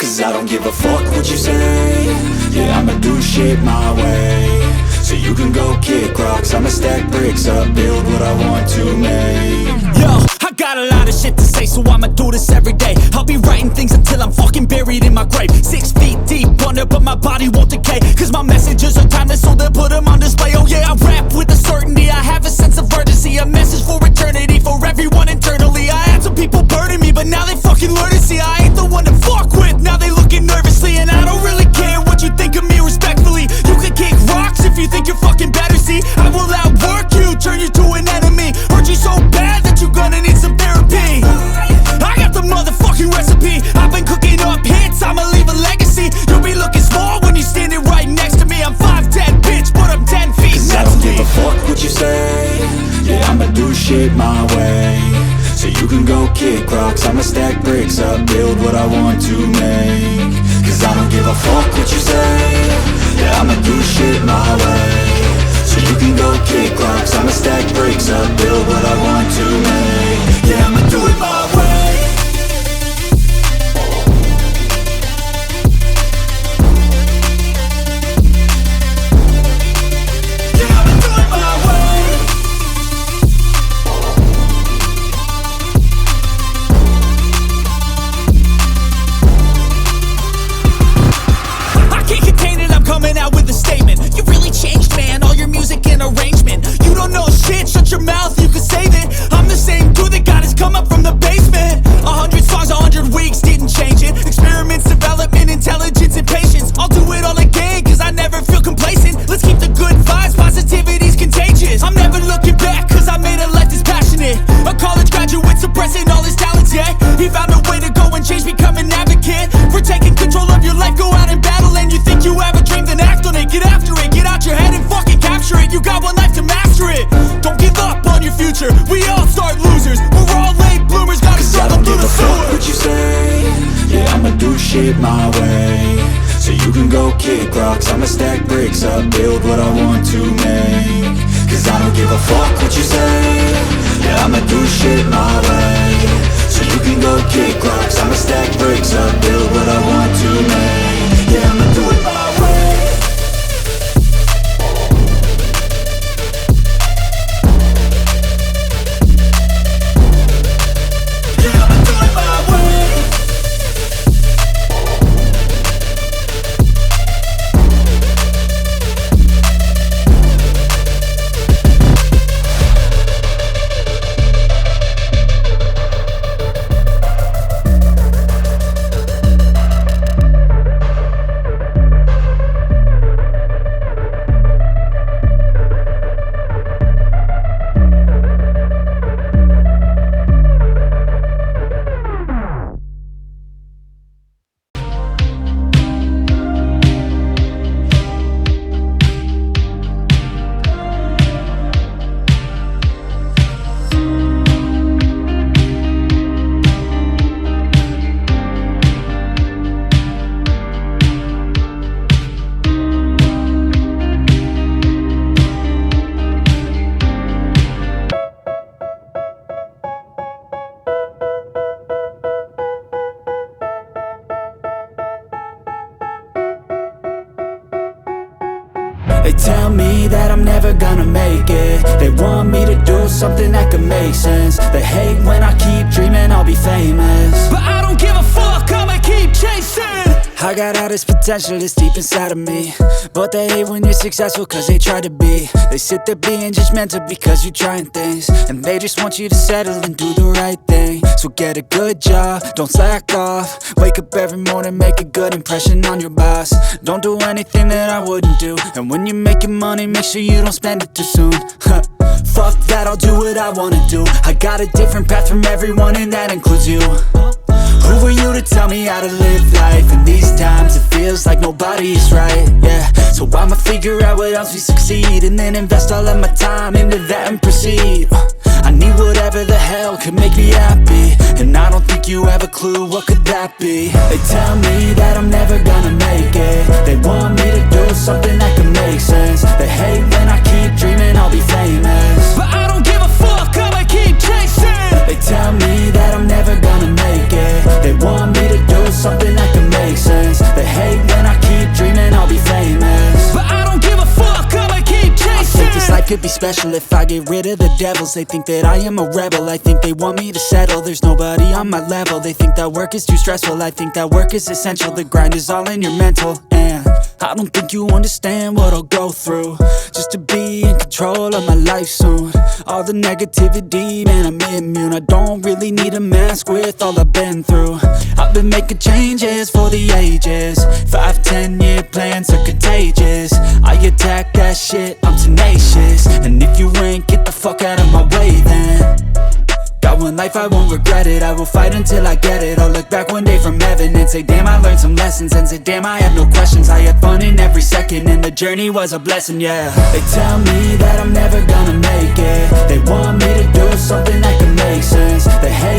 Cause I don't give a fuck what you say. Yeah, I'ma do shit my way. So you can go kick rocks, I'ma stack bricks up, build what I want to make. Yo, I got a lot of shit to say, so I'ma do this every day. I'll be writing things until I'm fucking buried in my grave. 6 feet deep under, but my body won't decay. Cause my messages are timeless, so they'll put them on display. Oh yeah, I rap with a certainty, I have a sense of urgency. A message for eternity, for everyone internally. I had some people burning me, but now they fucking learn to see I ain't the one to fuck with, now they looking nervously. And I don't really care what you think of me, respectfully. You can kick rocks if you think you're fucking better, see. I will outwork you, turn you to an enemy. Hurt you so bad that you're gonna need some therapy. I got the motherfucking recipe. I've been cooking up hits, I'ma leave a legacy. You'll be looking small when you're standing right next to me. I'm 5'10", bitch, but I'm 10 feet Cause next I don't to me. give a fuck what you say. Yeah, I'ma do shit my way. So you can go kick rocks, I'ma stack bricks up, build what I want to make. Cause I don't give a fuck what you say. Yeah, I'ma do shit my way. So you can go kick rocks, I'ma stack bricks up, build what I want to make. Yeah, I'ma do it my way. Coming out with a statement. You really changed, man, all your music and arrangement. You don't know shit, shut your mouth, you can save it. I'm the same dude that got his come up from the basement. 100 songs, 100 weeks, didn't change it. Experiments, development, intelligence, and patience. I'll do it all again, cause I never feel complacent. Let's keep the good vibes, positivity's contagious. I'm never looking back, cause I made a life that's passionate. A college graduate suppressing all his talents, yeah. He found a way to go and change, become an advocate. For taking control of your life, go out and battle. And you think you have a dream, then act on it. Get after it, get out your head and fucking capture it. You got one life to master it. Don't give up on your future, we all start losers. We're all late bloomers, gotta struggle through the sewer. What you say? Yeah, I'ma do shit my way. So you can go kick rocks, I'ma stack bricks up, build what I want to make. Cause I don't give a fuck what you say. Yeah, I'ma do shit my way. So you can go kick rocks, I'ma stack bricks up, build what I want to make. Yeah, I'ma do it my way. Yeah, I'ma do it my way. They tell me that I'm never gonna make it. They want me to do something that could make sense. They hate when I keep dreaming I'll be famous, but I don't give a fuck, I'ma keep chasing. I got all this potential that's deep inside of me, but they hate when you're successful cause they try to be. They sit there being judgmental because you're trying things, and they just want you to settle and do the right thing. So get a good job, don't slack off. Wake up every morning, make a good impression on your boss. Don't do anything that I wouldn't do, and when you're making money, make sure you don't spend it too soon. Fuck that, I'll do what I wanna do. I got a different path from everyone, and that includes you. Who are you to tell me how to live life? In these times it feels like nobody's right, yeah. So I'ma figure out what else we succeed, and then invest all of my time into that and proceed. I need whatever the hell could make me happy, and I don't think you have a clue what could that be. They tell me that I'm never gonna make it. They want me to do something that could make sense. They hate when I keep dreaming I'll be famous, but I don't give a fuck, I'ma keep chasing. They tell me that I'm never gonna make it. They want me to do something that can make could be special if I get rid of the devils. They think that I am a rebel, I think they want me to settle. There's nobody on my level, they think that work is too stressful. I think that work is essential, the grind is all in your mental. And I don't think you understand what I'll go through just to be in control of my life soon. All the negativity, man, I'm immune. I don't really need a mask with all I've been through. I've been making changes for the ages. 5-10 year plans are contagious. I attack that shit, I'm tenacious. And if you ain't, get the fuck out of my way then. Got one life, I won't regret it. I will fight until I get it. I'll look back one day from heaven and say, damn, I learned some lessons. And say, damn, I have no questions. I had fun in every second, and the journey was a blessing, yeah. They tell me that I'm never gonna make it. They want me to do something that can make sense. They hate